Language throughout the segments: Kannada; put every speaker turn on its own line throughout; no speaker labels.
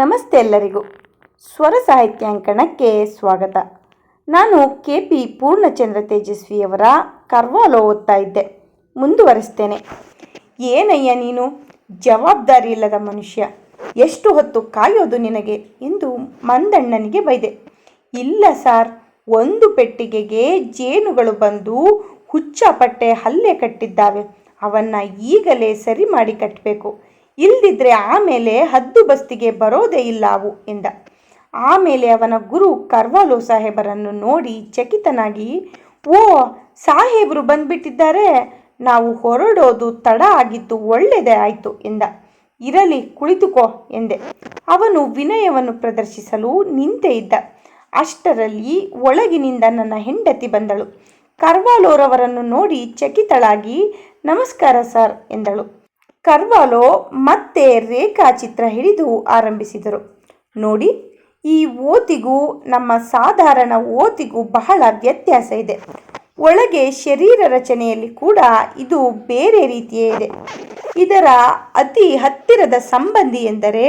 ನಮಸ್ತೆ ಎಲ್ಲರಿಗೂ. ಸ್ವರ ಸಾಹಿತ್ಯಾಂಕಣಕ್ಕೆ ಸ್ವಾಗತ. ನಾನು KP ಪೂರ್ಣಚಂದ್ರ ತೇಜಸ್ವಿಯವರ ಕರ್ವಾಲೋ ಓದ್ತಾ ಇದ್ದೆ. ಮುಂದುವರಿಸ್ತೇನೆ. ಏನಯ್ಯ ನೀನು, ಜವಾಬ್ದಾರಿ ಇಲ್ಲದ ಮನುಷ್ಯ, ಎಷ್ಟು ಹೊತ್ತು ಕಾಯೋದು ನಿನಗೆ ಎಂದು ಮಂದಣ್ಣನಿಗೆ ಬೈದೆ. ಇಲ್ಲ ಸಾರ್, ಒಂದು ಪೆಟ್ಟಿಗೆಗೆ ಜೇನುಗಳು ಬಂದು ಹುಚ್ಚಾಪಟ್ಟೆ ಹಲ್ಲೆ ಕಟ್ಟಿದ್ದಾವೆ, ಅವನ್ನ ಈಗಲೇ ಸರಿ ಮಾಡಿ ಕಟ್ಟಬೇಕು, ಇಲ್ದಿದ್ರೆ ಆಮೇಲೆ ಹದ್ದು ಬಸ್ತಿಗೆ ಬರೋದೇ ಇಲ್ಲ ಅವು ಎಂದ. ಆಮೇಲೆ ಅವನ ಗುರು ಕರ್ವಾಲೋ ಸಾಹೇಬರನ್ನು ನೋಡಿ ಚಕಿತನಾಗಿ, ಓ ಸಾಹೇಬರು ಬಂದ್ಬಿಟ್ಟಿದ್ದಾರೆ, ನಾವು ಹೊರಡೋದು ತಡ ಆಗಿತ್ತು, ಒಳ್ಳೆಯದೇ ಆಯಿತು ಎಂದ. ಇರಲಿ ಕುಳಿತುಕೋ ಎಂದೆ. ಅವನು ವಿನಯವನ್ನು ಪ್ರದರ್ಶಿಸಲು ನಿಂತೇ ಇದ್ದ. ಅಷ್ಟರಲ್ಲಿ ಒಳಗಿನಿಂದ ನನ್ನ ಹೆಂಡತಿ ಬಂದಳು. ಕರ್ವಾಲೋರವರನ್ನು ನೋಡಿ ಚಕಿತಳಾಗಿ, ನಮಸ್ಕಾರ ಸರ್ ಎಂದಳು. ಕರ್ವಾಲೋ ಮತ್ತೆ ರೇಖಾಚಿತ್ರ ಹಿಡಿದು ಆರಂಭಿಸಿದರು. ನೋಡಿ, ಈ ಓತಿಗೂ ನಮ್ಮ ಸಾಧಾರಣ ಓತಿಗೂ ಬಹಳ ವ್ಯತ್ಯಾಸ ಇದೆ. ಒಳಗೆ ಶರೀರ ರಚನೆಯಲ್ಲಿ ಕೂಡ ಇದು ಬೇರೆ ರೀತಿಯೇ ಇದೆ. ಇದರ ಅತಿ ಹತ್ತಿರದ ಸಂಬಂಧಿ ಎಂದರೆ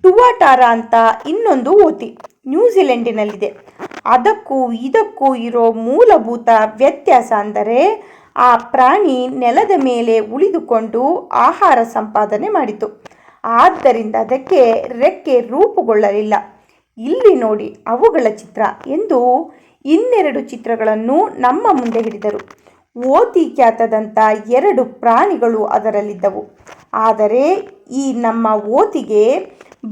ಟುವಾಟಾರಾ ಅಂತ ಇನ್ನೊಂದು ಓತಿ ನ್ಯೂಜಿಲೆಂಡಿನಲ್ಲಿದೆ. ಅದಕ್ಕೂ ಇದಕ್ಕೂ ಇರೋ ಮೂಲಭೂತ ವ್ಯತ್ಯಾಸ ಅಂದರೆ ಆ ಪ್ರಾಣಿ ನೆಲದ ಮೇಲೆ ಉಳಿದುಕೊಂಡು ಆಹಾರ ಸಂಪಾದನೆ ಮಾಡಿತು. ಆದ್ದರಿಂದ ಅದಕ್ಕೆ ರೆಕ್ಕೆ ರೂಪುಗೊಳ್ಳಲಿಲ್ಲ. ಇಲ್ಲಿ ನೋಡಿ ಅವುಗಳ ಚಿತ್ರ ಎಂದು ಇನ್ನೆರಡು ಚಿತ್ರಗಳನ್ನು ನಮ್ಮ ಮುಂದೆ ಹಿಡಿದರು. ಓತಿ ಖ್ಯಾತದಂಥ 2 ಪ್ರಾಣಿಗಳು ಅದರಲ್ಲಿದ್ದವು. ಆದರೆ ಈ ನಮ್ಮ ಓತಿಗೆ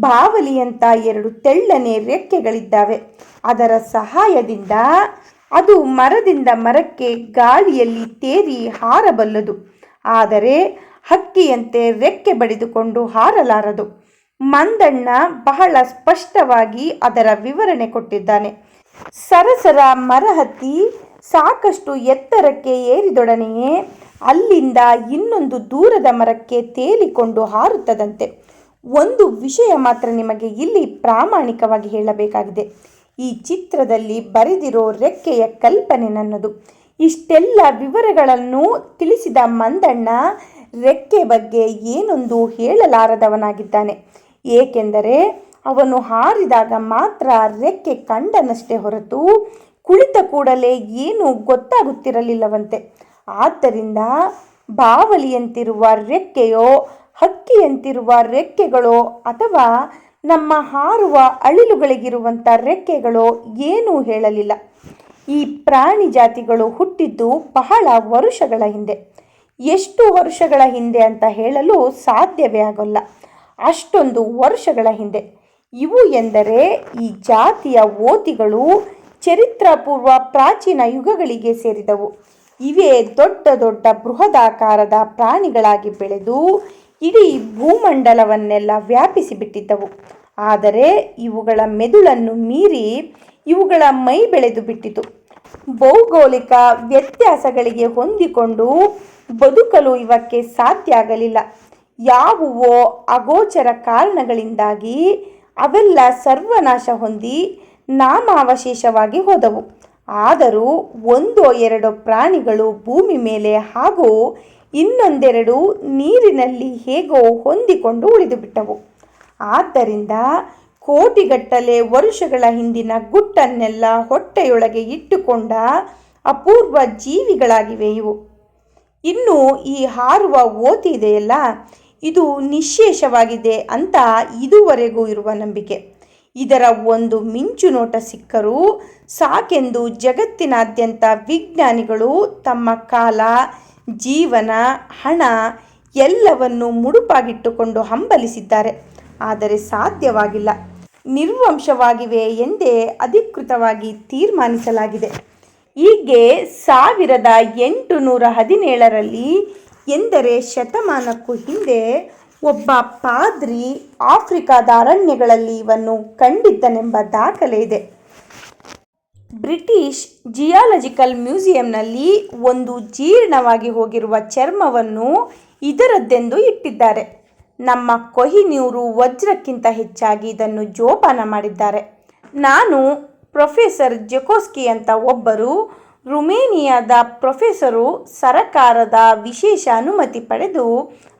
ಬಾವಲಿಯಂಥ 2 ತೆಳ್ಳನೆ ರೆಕ್ಕೆಗಳಿದ್ದಾವೆ. ಅದರ ಸಹಾಯದಿಂದ ಅದು ಮರದಿಂದ ಮರಕ್ಕೆ ಗಾಳಿಯಲ್ಲಿ ತೇರಿ ಹಾರಬಲ್ಲದು. ಆದರೆ ಹಕ್ಕಿಯಂತೆ ರೆಕ್ಕೆ ಬಡಿದುಕೊಂಡು ಹಾರಲಾರದು. ಮಂದಣ್ಣ ಬಹಳ ಸ್ಪಷ್ಟವಾಗಿ ಅದರ ವಿವರಣೆ ಕೊಟ್ಟಿದ್ದಾನೆ. ಸರಸರ ಮರ ಹತ್ತಿ ಸಾಕಷ್ಟು ಎತ್ತರಕ್ಕೆ ಏರಿದೊಡನೆಯೇ ಅಲ್ಲಿಂದ ಇನ್ನೊಂದು ದೂರದ ಮರಕ್ಕೆ ತೇಲಿಕೊಂಡು ಹಾರುತ್ತದಂತೆ. ಒಂದು ವಿಷಯ ಮಾತ್ರ ನಿಮಗೆ ಇಲ್ಲಿ ಪ್ರಾಮಾಣಿಕವಾಗಿ ಹೇಳಬೇಕಾಗಿದೆ. ಈ ಚಿತ್ರದಲ್ಲಿ ಬರೆದಿರೋ ರೆಕ್ಕೆಯ ಕಲ್ಪನೆ ನನ್ನದು. ಇಷ್ಟೆಲ್ಲ ವಿವರಗಳನ್ನು ತಿಳಿಸಿದ ಮಂದಣ್ಣ ರೆಕ್ಕೆ ಬಗ್ಗೆ ಏನೊಂದು ಹೇಳಲಾರದವನಾಗಿದ್ದಾನೆ. ಏಕೆಂದರೆ ಅವನು ಹಾರಿದಾಗ ಮಾತ್ರ ರೆಕ್ಕೆ ಕಂಡನಷ್ಟೇ ಹೊರತು ಕುಳಿತ ಕೂಡಲೇ ಏನೂ ಗೊತ್ತಾಗುತ್ತಿರಲಿಲ್ಲವಂತೆ. ಆದ್ದರಿಂದ ಬಾವಲಿಯಂತಿರುವ ರೆಕ್ಕೆಯೋ ಹಕ್ಕಿಯಂತಿರುವ ರೆಕ್ಕೆಗಳೋ ಅಥವಾ ನಮ್ಮ ಹಾರುವ ಅಳಿಲುಗಳಿಗಿರುವಂಥ ರೆಕ್ಕೆಗಳೋ ಏನೂ ಹೇಳಲಿಲ್ಲ. ಈ ಪ್ರಾಣಿ ಜಾತಿಗಳು ಹುಟ್ಟಿದ್ದು ಬಹಳ ವರುಷಗಳ ಹಿಂದೆ. ಎಷ್ಟು ವರ್ಷಗಳ ಹಿಂದೆ ಅಂತ ಹೇಳಲು ಸಾಧ್ಯವೇ ಆಗೋಲ್ಲ. ಅಷ್ಟೊಂದು ವರ್ಷಗಳ ಹಿಂದೆ. ಇವು ಎಂದರೆ ಈ ಜಾತಿಯ ಓತಿಗಳು ಚರಿತ್ರಾಪೂರ್ವ ಪ್ರಾಚೀನ ಯುಗಗಳಿಗೆ ಸೇರಿದವು. ಇವೇ ದೊಡ್ಡ ದೊಡ್ಡ ಬೃಹದಾಕಾರದ ಪ್ರಾಣಿಗಳಾಗಿ ಬೆಳೆದು ಇಡೀ ಭೂಮಂಡಲವನ್ನೆಲ್ಲ ವ್ಯಾಪಿಸಿಬಿಟ್ಟಿದ್ದವು. ಆದರೆ ಇವುಗಳ ಮೆದುಳನ್ನು ಮೀರಿ ಇವುಗಳ ಮೈ ಬೆಳೆದು ಬಿಟ್ಟಿತು. ಭೌಗೋಳಿಕ ವ್ಯತ್ಯಾಸಗಳಿಗೆ ಹೊಂದಿಕೊಂಡು ಬದುಕಲು ಇವಕ್ಕೆ ಸಾಧ್ಯ ಆಗಲಿಲ್ಲ. ಯಾವುವೋ ಅಗೋಚರ ಕಾರಣಗಳಿಂದಾಗಿ ಅವೆಲ್ಲ ಸರ್ವನಾಶ ಹೊಂದಿ ನಾಮಾವಶೇಷವಾಗಿ ಹೋದವು. ಆದರೂ 1-2 ಪ್ರಾಣಿಗಳು ಭೂಮಿ ಮೇಲೆ ಹಾಗೂ ಇನ್ನೊಂದೆರಡು ನೀರಿನಲ್ಲಿ ಹೇಗೋ ಹೊಂದಿಕೊಂಡು ಉಳಿದು ಬಿಟ್ಟವು. ಆದ್ದರಿಂದ ಕೋಟಿಗಟ್ಟಲೆ ವರುಷಗಳ ಹಿಂದಿನ ಗುಟ್ಟನ್ನೆಲ್ಲ ಹೊಟ್ಟೆಯೊಳಗೆ ಇಟ್ಟುಕೊಂಡ ಅಪೂರ್ವ ಜೀವಿಗಳಾಗಿವೆ ಇವು. ಇನ್ನು ಈ ಹಾರುವ ಓತಿ ಇದೆಯಲ್ಲ, ಇದು ನಿಶ್ಶೇಷವಾಗಿದೆ ಅಂತ ಇದುವರೆಗೂ ಇರುವ ನಂಬಿಕೆ. ಇದರ ಒಂದು ಮಿಂಚು ನೋಟ ಸಿಕ್ಕರೂ ಸಾಕೆಂದು ಜಗತ್ತಿನಾದ್ಯಂತ ವಿಜ್ಞಾನಿಗಳು ತಮ್ಮ ಕಾಲ, ಜೀವನ, ಹಣ ಎಲ್ಲವನ್ನು ಮುಡುಪಾಗಿಟ್ಟುಕೊಂಡು ಹಂಬಲಿಸಿದ್ದಾರೆ. ಆದರೆ ಸಾಧ್ಯವಾಗಿಲ್ಲ. ನಿರ್ವಂಶವಾಗಿವೆ ಎಂದೇ ಅಧಿಕೃತವಾಗಿ ತೀರ್ಮಾನಿಸಲಾಗಿದೆ. ಹೀಗೆ 1817ರಲ್ಲಿ ಎಂದರೆ ಶತಮಾನಕ್ಕೂ ಹಿಂದೆ ಒಬ್ಬ ಪಾದ್ರಿ ಆಫ್ರಿಕಾದ ಅರಣ್ಯಗಳಲ್ಲಿ ಇವನ್ನು ಕಂಡಿದ್ದನೆಂಬ ದಾಖಲೆ ಇದೆ. ಬ್ರಿಟಿಷ್ ಜಿಯಾಲಜಿಕಲ್ ಮ್ಯೂಸಿಯಂನಲ್ಲಿ ಒಂದು ಜೀರ್ಣವಾಗಿ ಹೋಗಿರುವ ಚರ್ಮವನ್ನು ಇದರದ್ದೆಂದು ಇಟ್ಟಿದ್ದಾರೆ. ನಮ್ಮ ಕೊಹಿನೂರು ವಜ್ರಕ್ಕಿಂತ ಹೆಚ್ಚಾಗಿ ಇದನ್ನು ಜೋಪಾನ ಮಾಡಿದ್ದಾರೆ. ನಾನು ಪ್ರೊಫೆಸರ್ ಜಕೋಸ್ಕಿ ಅಂತ ಒಬ್ಬರು ರುಮೇನಿಯಾದ ಪ್ರೊಫೆಸರು ಸರಕಾರದ ವಿಶೇಷ ಅನುಮತಿ ಪಡೆದು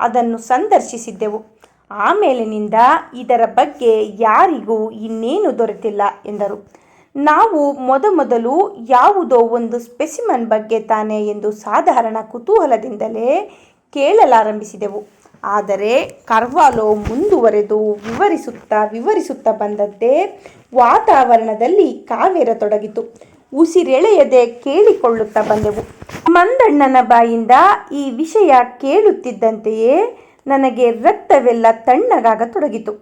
ಅದನ್ನು ಸಂದರ್ಶಿಸಿದ್ದೆವು. ಆಮೇಲಿನಿಂದ ಇದರ ಬಗ್ಗೆ ಯಾರಿಗೂ ಇನ್ನೇನು ದೊರೆತಿಲ್ಲ ಎಂದರು. ನಾವು ಮೊದಮೊದಲು ಯಾವುದೋ ಒಂದು ಸ್ಪೆಸಿಮನ್ ಬಗ್ಗೆ ತಾನೆ ಎಂದು ಸಾಧಾರಣ ಕುತೂಹಲದಿಂದಲೇ ಕೇಳಲಾರಂಭಿಸಿದೆವು. ಆದರೆ ಕರ್ವಾಲೋ ಮುಂದುವರೆದು ವಿವರಿಸುತ್ತಾ ಬಂದಂತೆ ವಾತಾವರಣದಲ್ಲಿ ಕಾವೇರತೊಡಗಿತು. ಉಸಿರೆಳೆಯದೆ ಕೇಳಿಕೊಳ್ಳುತ್ತಾ ಬಂದೆವು. ಮಂದಣ್ಣನ ಬಾಯಿಂದ ಈ ವಿಷಯ ಕೇಳುತ್ತಿದ್ದಂತೆಯೇ ನನಗೆ ರಕ್ತವೆಲ್ಲ ತಣ್ಣಗಾಗತೊಡಗಿತು.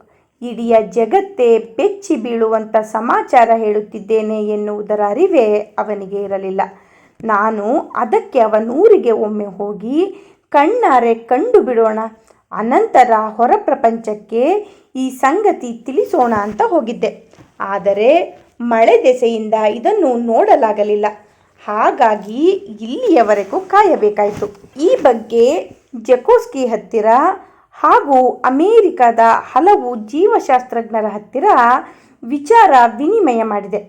ಇಡೀ ಜಗತ್ತೇ ಬೆಚ್ಚಿ ಬೀಳುವಂಥ ಸಮಾಚಾರ ಹೇಳುತ್ತಿದ್ದೇನೆ ಎನ್ನುವುದರ ಅರಿವೇ ಅವನಿಗೆ ಇರಲಿಲ್ಲ. ನಾನು ಅದಕ್ಕೆ ಅವನೂರಿಗೆ ಒಮ್ಮೆ ಹೋಗಿ ಕಣ್ಣಾರೆ ಕಂಡು ಬಿಡೋಣ, ಅನಂತರ ಹೊರ ಪ್ರಪಂಚಕ್ಕೆ ಈ ಸಂಗತಿ ತಿಳಿಸೋಣ ಅಂತ ಹೋಗಿದ್ದೆ. ಆದರೆ ಮಳೆ ದೆಸೆಯಿಂದ ಇದನ್ನು ನೋಡಲಾಗಲಿಲ್ಲ. ಹಾಗಾಗಿ ಇಲ್ಲಿಯವರೆಗೂ ಕಾಯಬೇಕಾಯಿತು. ಈ ಬಗ್ಗೆ ಜಕೋಸ್ಕಿ ಹತ್ತಿರ ಹಾಗೂ ಅಮೇರಿಕಾದ ಹಲವು ಜೀವಶಾಸ್ತ್ರಜ್ಞರ ಹತ್ತಿರ ವಿಚಾರ ವಿನಿಮಯ ಮಾಡಿದೆ.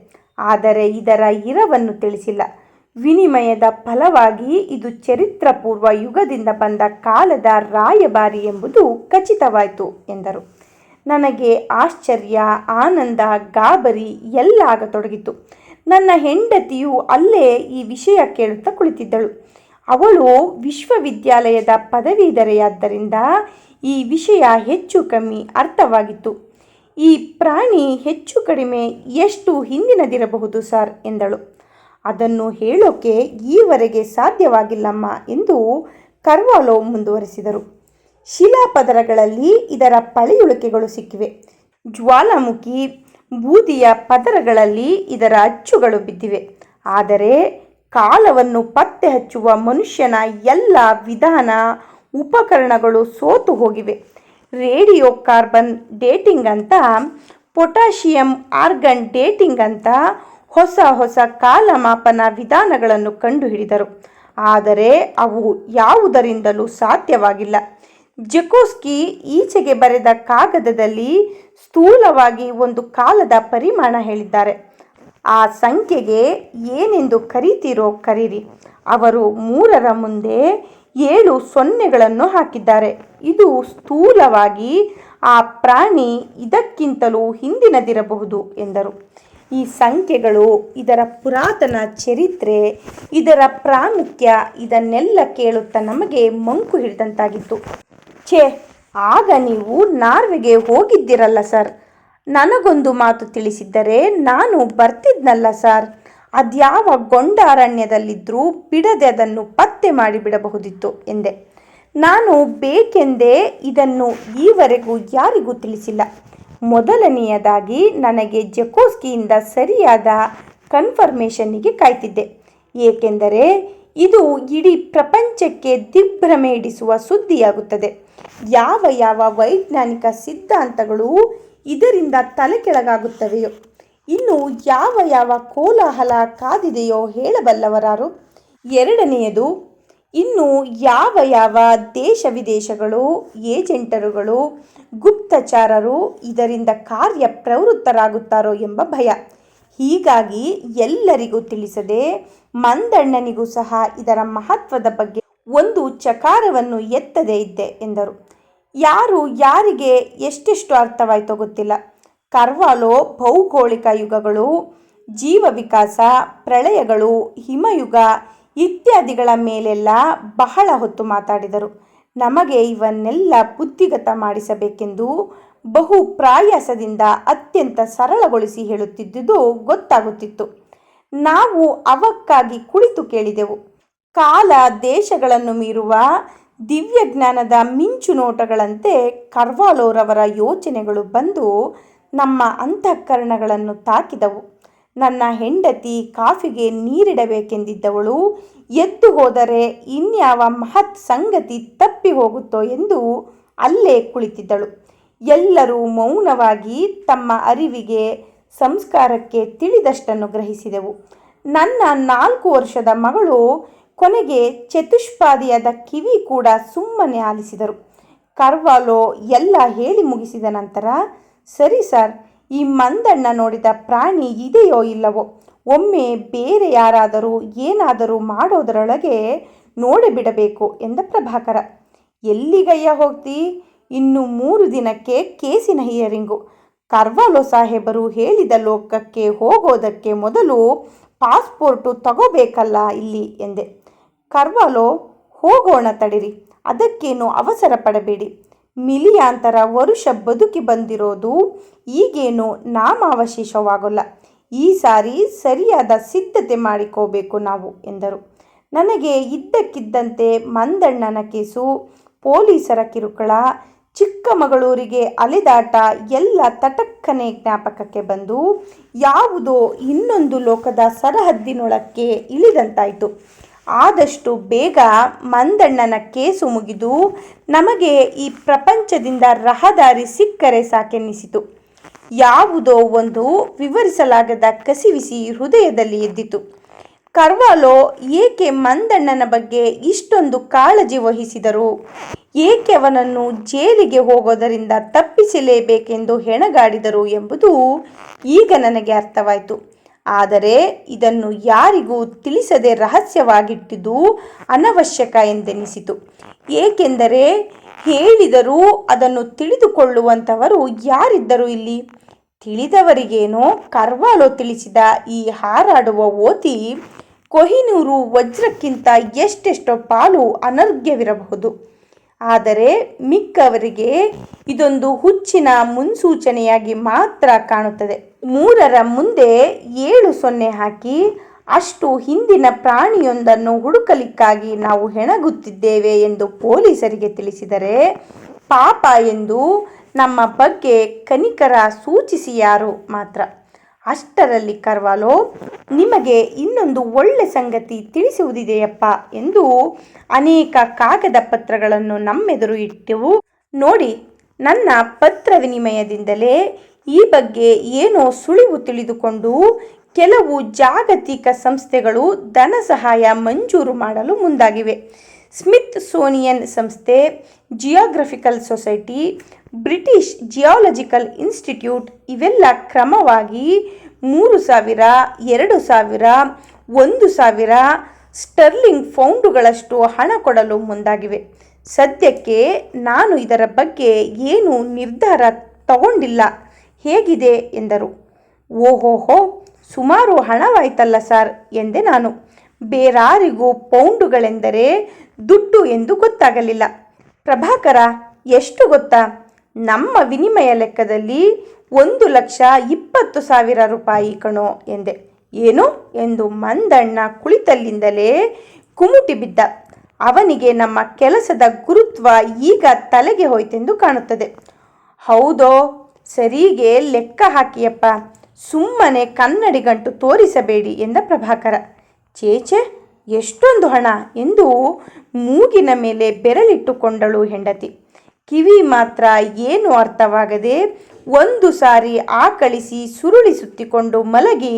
ಆದರೆ ಇದರ ಇರವನ್ನು ತಿಳಿಸಿಲ್ಲ. ವಿನಿಮಯದ ಫಲವಾಗಿ ಇದು ಚರಿತ್ರಪೂರ್ವ ಯುಗದಿಂದ ಬಂದ ಕಾಲದ ರಾಯಭಾರಿ ಎಂಬುದು ಖಚಿತವಾಯಿತು ಎಂದರು. ನನಗೆ ಆಶ್ಚರ್ಯ, ಆನಂದ, ಗಾಬರಿ ಎಲ್ಲ ಆಗತೊಡಗಿತು. ನನ್ನ ಹೆಂಡತಿಯು ಅಲ್ಲೇ ಈ ವಿಷಯ ಕೇಳುತ್ತಾ ಕುಳಿತಿದ್ದಳು. ಅವಳು ವಿಶ್ವವಿದ್ಯಾಲಯದ ಪದವೀಧರೆಯಾದ್ದರಿಂದ ಈ ವಿಷಯ ಹೆಚ್ಚು ಕಮ್ಮಿ ಅರ್ಥವಾಗಿತ್ತು. ಈ ಪ್ರಾಣಿ ಹೆಚ್ಚು ಕಡಿಮೆ ಎಷ್ಟು ಹಿಂದಿನದಿರಬಹುದು ಸರ್ ಎಂದಳು. ಅದನ್ನು ಹೇಳೋಕೆ ಈವರೆಗೆ ಸಾಧ್ಯವಾಗಿಲ್ಲಮ್ಮ ಎಂದು ಕರ್ವಾಲೋ ಮುಂದುವರಿಸಿದರು. ಶಿಲಾಪದರಗಳಲ್ಲಿ ಇದರ ಪಳೆಯುಳಿಕೆಗಳು ಸಿಕ್ಕಿವೆ. ಜ್ವಾಲಾಮುಖಿ ಬೂದಿಯ ಪದರಗಳಲ್ಲಿ ಇದರ ಅಚ್ಚುಗಳು ಬಿದ್ದಿವೆ. ಆದರೆ ಕಾಲವನ್ನು ಪತ್ತೆ ಹಚ್ಚುವ ಮನುಷ್ಯನ ಎಲ್ಲ ವಿಧಾನ ಉಪಕರಣಗಳು ಸೋತು ಹೋಗಿವೆ. ರೇಡಿಯೋ ಕಾರ್ಬನ್ ಡೇಟಿಂಗ್ ಅಂತ, ಪೊಟ್ಯಾಷಿಯಂ ಆರ್ಗನ್ ಡೇಟಿಂಗ್ ಅಂತ ಹೊಸ ಹೊಸ ಕಾಲಮಾಪನ ವಿಧಾನಗಳನ್ನು ಕಂಡುಹಿಡಿದರು. ಆದರೆ ಅವು ಯಾವುದರಿಂದಲೂ ಸಾಧ್ಯವಾಗಿಲ್ಲ. ಜಕೋಸ್ಕಿ ಈಚೆಗೆ ಬರೆದ ಕಾಗದದಲ್ಲಿ ಸ್ಥೂಲವಾಗಿ ಒಂದು ಕಾಲದ ಪರಿಮಾಣ ಹೇಳಿದ್ದಾರೆ. ಆ ಸಂಖ್ಯೆಗೆ ಏನೆಂದು ಕರೀತೀರೋ ಕರೀರಿ. ಅವರು 3ರ ಮುಂದೆ 7 ಸೊನ್ನೆಗಳನ್ನು ಹಾಕಿದ್ದಾರೆ. ಇದು ಸ್ಥೂಲವಾಗಿ ಆ ಪ್ರಾಣಿ ಇದಕ್ಕಿಂತಲೂ ಹಿಂದಿನದಿರಬಹುದು ಎಂದರು. ಈ ಸಂಖ್ಯೆಗಳು, ಇದರ ಪುರಾತನ ಚರಿತ್ರೆ, ಇದರ ಪ್ರಾಮುಖ್ಯ ಇದನ್ನೆಲ್ಲ ಕೇಳುತ್ತಾ ನಮಗೆ ಮಂಕು ಹಿಡಿದಂತಾಗಿತ್ತು. ಛೇ, ಆಗ ನೀವು ನಾರ್ವೆಗೆ ಹೋಗಿದ್ದಿರಲ್ಲ ಸರ್. ನನಗೊಂದು ಮಾತು ತಿಳಿಸಿದ್ದರೆ ನಾನು ಬರ್ತಿದ್ನಲ್ಲ ಸರ್. ಅದ್ಯಾವ ಗೊಂಡಾರಣ್ಯದಲ್ಲಿದ್ದರೂ ಬಿಡದೆ ಅದನ್ನು ಪತ್ತೆ ಮಾಡಿಬಿಡಬಹುದಿತ್ತು ಎಂದೆ. ನಾನು ಬೇಕೆಂದೇ ಇದನ್ನು ಈವರೆಗೂ ಯಾರಿಗೂ ತಿಳಿಸಿಲ್ಲ. ಮೊದಲನೆಯದಾಗಿ ನನಗೆ ಜಕೋಸ್ಕಿಯಿಂದ ಸರಿಯಾದ ಕನ್ಫರ್ಮೇಷನ್ನಿಗೆ ಕಾಯ್ತಿದ್ದೆ. ಏಕೆಂದರೆ ಇದು ಇಡೀ ಪ್ರಪಂಚಕ್ಕೆ ದಿಗ್ಭ್ರಮೆ ಇಡಿಸುವ ಸುದ್ದಿಯಾಗುತ್ತದೆ. ಯಾವ ವೈಜ್ಞಾನಿಕ ಸಿದ್ಧಾಂತಗಳು ಇದರಿಂದ ತಲೆ ಕೆಳಗಾಗುತ್ತವೆಯೋ, ಇನ್ನು ಯಾವ ಕೋಲಾಹಲ ಕಾದಿದೆಯೋ ಹೇಳಬಲ್ಲವರಾರು? ಎರಡನೆಯದು, ಇನ್ನು ಯಾವ ದೇಶ ವಿದೇಶಗಳು, ಏಜೆಂಟರುಗಳು, ಗುಪ್ತಚಾರರು ಇದರಿಂದ ಕಾರ್ಯ ಪ್ರವೃತ್ತರಾಗುತ್ತಾರೋ ಎಂಬ ಭಯ. ಹೀಗಾಗಿ ಎಲ್ಲರಿಗೂ ತಿಳಿಸದೆ ಮಂದಣ್ಣನಿಗೂ ಸಹ ಇದರ ಮಹತ್ವದ ಬಗ್ಗೆ ಒಂದು ಚಕಾರವನ್ನು ಎತ್ತದೇ ಇದ್ದೆ ಎಂದರು. ಯಾರಿಗೆ ಎಷ್ಟೆಷ್ಟು ಅರ್ಥವಾಯಿತೋ ಗೊತ್ತಿಲ್ಲ. ಕರ್ವಾಲೋ ಭೌಗೋಳಿಕ ಯುಗಗಳು, ಜೀವ ವಿಕಾಸ, ಪ್ರಳಯಗಳು, ಹಿಮಯುಗ ಇತ್ಯಾದಿಗಳ ಮೇಲೆಲ್ಲ ಬಹಳ ಹೊತ್ತು ಮಾತಾಡಿದರು. ನಮಗೆ ಇವನ್ನೆಲ್ಲ ಬುದ್ಧಿಗತ ಮಾಡಿಸಬೇಕೆಂದು ಬಹು ಪ್ರಯಾಸದಿಂದ ಅತ್ಯಂತ ಸರಳಗೊಳಿಸಿ ಹೇಳುತ್ತಿದ್ದುದು ಗೊತ್ತಾಗುತ್ತಿತ್ತು. ನಾವು ಅವಕ್ಕಾಗಿ ಕುಳಿತು ಕೇಳಿದೆವು. ಕಾಲ ದೇಶಗಳನ್ನು ಮೀರುವ ದಿವ್ಯಜ್ಞಾನದ ಮಿಂಚು ನೋಟಗಳಂತೆ ಕರ್ವಾಲೋರವರ ಯೋಚನೆಗಳು ಬಂದು ನಮ್ಮ ಅಂತಃಕರಣಗಳನ್ನು ತಾಕಿದವು. ನನ್ನ ಹೆಂಡತಿ ಕಾಫಿಗೆ ನೀರಿಡಬೇಕೆಂದಿದ್ದವಳು ಎದ್ದು ಹೋದರೆ ಇನ್ಯಾವ ಮಹತ್ ಸಂಗತಿ ತಪ್ಪಿ ಹೋಗುತ್ತೋ ಎಂದು ಅಲ್ಲೇ ಕುಳಿತಿದ್ದಳು. ಎಲ್ಲರೂ ಮೌನವಾಗಿ ತಮ್ಮ ಅರಿವಿಗೆ, ಸಂಸ್ಕಾರಕ್ಕೆ ತಿಳಿದಷ್ಟನ್ನು ಗ್ರಹಿಸಿದೆವು. ನನ್ನ 4 ವರ್ಷದ ಮಗಳು ಕೊನೆಗೆ ಚತುಷ್ಪಾದಿಯಾದ ಕಿವಿ ಕೂಡ ಸುಮ್ಮನೆ ಆಲಿಸಿದರು. ಕರ್ವಾಲೋ ಎಲ್ಲ ಹೇಳಿ ಮುಗಿಸಿದ ನಂತರ, ಸರಿ ಸರ್, ಈ ಮಂದಣ್ಣ ನೋಡಿದ ಪ್ರಾಣಿ ಇದೆಯೋ ಇಲ್ಲವೋ ಒಮ್ಮೆ ಬೇರೆ ಯಾರಾದರೂ ಏನಾದರೂ ಮಾಡೋದರೊಳಗೆ ನೋಡಿಬಿಡಬೇಕು ಎಂದ ಪ್ರಭಾಕರ. ಎಲ್ಲಿಗಯ್ಯ ಹೋಗ್ತಿ? ಇನ್ನು 3 ದಿನಕ್ಕೆ ಕೇಸಿನ ಹಿಯರಿಂಗು. ಕರ್ವಾಲೋ ಸಾಹೇಬರು ಹೇಳಿದ ಲೋಕಕ್ಕೆ ಹೋಗೋದಕ್ಕೆ ಮೊದಲು ಪಾಸ್ಪೋರ್ಟು ತಗೋಬೇಕಲ್ಲ ಇಲ್ಲಿ ಎಂದೆ. ಕರ್ವಾಲೋ, ಹೋಗೋಣ ತಡಿರಿ, ಅದಕ್ಕೇನು ಅವಸರ ಪಡಬೇಡಿ. ಮಿಲಿಯಾಂತರ ವರುಷ ಬದುಕಿ ಬಂದಿರೋದು ಈಗೇನು ನಾಮಾವಶೇಷವಾಗೋಲ್ಲ. ಈ ಸಾರಿ ಸರಿಯಾದ ಸಿದ್ಧತೆ ಮಾಡಿಕೋಬೇಕು ನಾವು ಎಂದರು. ನನಗೆ ಇದ್ದಕ್ಕಿದ್ದಂತೆ ಮಂದಣ್ಣನ ಕೇಸು, ಪೊಲೀಸರ ಕಿರುಕುಳ, ಚಿಕ್ಕಮಗಳೂರಿಗೆ ಅಲೆದಾಟ ಎಲ್ಲ ತಟಕ್ಕನೆ ಜ್ಞಾಪಕಕ್ಕೆ ಬಂದು ಯಾವುದೋ ಇನ್ನೊಂದು ಲೋಕದ ಸರಹದ್ದಿನೊಳಕ್ಕೆ ಇಳಿದಂತಾಯಿತು. ಆದಷ್ಟು ಬೇಗ ಮಂದಣ್ಣನ ಕೇಸು ಮುಗಿದು ನಮಗೆ ಈ ಪ್ರಪಂಚದಿಂದ ರಹದಾರಿ ಸಿಕ್ಕರೆ ಸಾಕೆನ್ನಿಸಿತು. ಯಾವುದೋ ಒಂದು ವಿವರಿಸಲಾಗದ ಕಸಿವಿಸಿ ಹೃದಯದಲ್ಲಿ ಎದ್ದಿತು. ಕರ್ವಾಲೋ ಏಕೆ ಮಂದಣ್ಣನ ಬಗ್ಗೆ ಇಷ್ಟೊಂದು ಕಾಳಜಿ ವಹಿಸಿದರು, ಏಕೆ ಅವನನ್ನು ಜೈಲಿಗೆ ಹೋಗೋದರಿಂದ ತಪ್ಪಿಸಲೇಬೇಕೆಂದು ಹೆಣಗಾಡಿದರು ಎಂಬುದು ಈಗ ನನಗೆ ಅರ್ಥವಾಯಿತು. ಆದರೆ ಇದನ್ನು ಯಾರಿಗೂ ತಿಳಿಸದೆ ರಹಸ್ಯವಾಗಿಟ್ಟಿದ್ದು ಅನವಶ್ಯಕ ಎಂದೆನಿಸಿತು. ಏಕೆಂದರೆ ಹೇಳಿದರೂ ಅದನ್ನು ತಿಳಿದುಕೊಳ್ಳುವಂಥವರು ಯಾರಿದ್ದರು ಇಲ್ಲಿ? ತಿಳಿದವರಿಗೇನೋ ಕರ್ವಾಲೋ ತಿಳಿಸಿದ ಈ ಹಾರಾಡುವ ಓತಿ ಕೊಹಿನೂರು ವಜ್ರಕ್ಕಿಂತ ಎಷ್ಟೆಷ್ಟೋ ಪಾಲು ಅನರ್ಘ್ಯವಿರಬಹುದು. ಆದರೆ ಮಿಕ್ಕವರಿಗೆ ಇದೊಂದು ಹುಚ್ಚಿನ ಮುನ್ಸೂಚನೆಯಾಗಿ ಮಾತ್ರ ಕಾಣುತ್ತದೆ. 3ರ ಮುಂದೆ 7 0 ಹಾಕಿ ಅಷ್ಟು ಹಿಂದಿನ ಪ್ರಾಣಿಯೊಂದನ್ನು ಹುಡುಕಲಿಕ್ಕಾಗಿ ನಾವು ಹೆಣಗುತ್ತಿದ್ದೇವೆ ಎಂದು ಪೊಲೀಸರಿಗೆ ತಿಳಿಸಿದರೆ ಪಾಪ ಎಂದು ನಮ್ಮ ಬಗ್ಗೆ ಕನಿಕರ ಸೂಚಿಸಿಯಾರು ಮಾತ್ರ. ಅಷ್ಟರಲ್ಲಿ ಕರ್ವಾಲೋ, ನಿಮಗೆ ಇನ್ನೊಂದು ಒಳ್ಳೆ ಸಂಗತಿ ತಿಳಿಸುವುದಿದೆಯಪ್ಪ ಎಂದು ಅನೇಕ ಕಾಗದ ಪತ್ರಗಳನ್ನು ನಮ್ಮೆದುರು ಇಟ್ಟೆವು. ನೋಡಿ, ನನ್ನ ಪತ್ರ ವಿನಿಮಯದಿಂದಲೇ ಈ ಬಗ್ಗೆ ಏನೋ ಸುಳಿವು ತಿಳಿದುಕೊಂಡು ಕೆಲವು ಜಾಗತಿಕ ಸಂಸ್ಥೆಗಳು ಧನ ಸಹಾಯ ಮಂಜೂರು ಮಾಡಲು ಮುಂದಾಗಿವೆ. ಸ್ಮಿತ್ ಸೋನಿಯನ್ ಸಂಸ್ಥೆ, geographical society, British geological institute ಇವೆಲ್ಲ ಕ್ರಮವಾಗಿ 3,000, 2,000, 1,000 ಸ್ಟರ್ಲಿಂಗ್ ಪೌಂಡುಗಳಷ್ಟು ಹಣ ಕೊಡಲು ಮುಂದಾಗಿವೆ. ಸದ್ಯಕ್ಕೆ ನಾನು ಇದರ ಬಗ್ಗೆ ಏನೂ ನಿರ್ಧಾರ ತಗೊಂಡಿಲ್ಲ. ಹೇಗಿದೆ ಎಂದರು. ಓಹೋಹೋ, ಸುಮಾರು ಹಣವಾಯ್ತಲ್ಲ ಸರ್ ಎಂದೆ ನಾನು. ಬೇರಾರಿಗೂ ಪೌಂಡುಗಳೆಂದರೆ ದುಡ್ಡು ಎಂದು ಗೊತ್ತಾಗಲಿಲ್ಲ. ಪ್ರಭಾಕರ, ಎಷ್ಟು ಗೊತ್ತಾ? ನಮ್ಮ ವಿನಿಮಯ ಲೆಕ್ಕದಲ್ಲಿ 1,20,000 ರೂಪಾಯಿ ಕಣೋ ಎಂದೆ. ಏನು ಎಂದು ಮಂದಣ್ಣ ಕುಳಿತಲ್ಲಿಂದಲೇ ಕುಮುಟಿ ಬಿದ್ದ. ಅವನಿಗೆ ನಮ್ಮ ಕೆಲಸದ ಗುರುತ್ವ ಈಗ ತಲೆಗೆ ಹೋಯ್ತೆಂದು ಕಾಣುತ್ತದೆ. ಹೌದೋ, ಸರಿಗೆ ಲೆಕ್ಕ ಹಾಕಿಯಪ್ಪ, ಸುಮ್ಮನೆ ಕನ್ನಡಿಗಂಟು ತೋರಿಸಬೇಡಿ ಎಂದ ಪ್ರಭಾಕರ. ಚೇಚೆ, ಎಷ್ಟೊಂದು ಹಣ ಎಂದು ಮೂಗಿನ ಮೇಲೆ ಬೆರಳಿಟ್ಟುಕೊಂಡಳು ಹೆಂಡತಿ. ಕಿವಿ ಮಾತ್ರ ಏನು ಅರ್ಥವಾಗದೆ ಒಂದು ಸಾರಿ ಆಕಳಿಸಿ ಸುರುಳಿ ಸುತ್ತಿಕೊಂಡು ಮಲಗಿ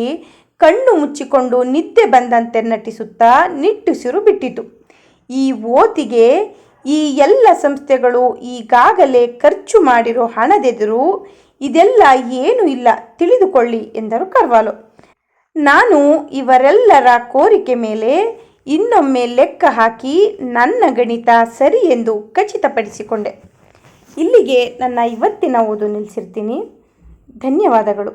ಕಣ್ಣು ಮುಚ್ಚಿಕೊಂಡು ನಿದ್ದೆ ಬಂದಂತೆ ನಟಿಸುತ್ತಾ ನಿಟ್ಟುಸಿರು ಬಿಟ್ಟಿತು. ಈ ಓತಿಗೆ ಈ ಎಲ್ಲ ಸಂಸ್ಥೆಗಳು ಈಗಾಗಲೇ ಖರ್ಚು ಮಾಡಿರೋ ಹಣದೆದುರು ಇದೆಲ್ಲ ಏನೂ ಇಲ್ಲ, ತಿಳಿದುಕೊಳ್ಳಿ ಎಂದರು ಕರ್ವಾಲೋ. ನಾನು ಇವರೆಲ್ಲರ ಕೋರಿಕೆ ಮೇಲೆ ಇನ್ನೊಮ್ಮೆ ಲೆಕ್ಕ ಹಾಕಿ ನನ್ನ ಗಣಿತ ಸರಿ ಎಂದು ಖಚಿತಪಡಿಸಿಕೊಂಡೆ. ಇಲ್ಲಿಗೆ ನನ್ನ ಇವತ್ತಿನ ಓದು ನಿಲ್ಲಿಸಿರ್ತೀನಿ. ಧನ್ಯವಾದಗಳು.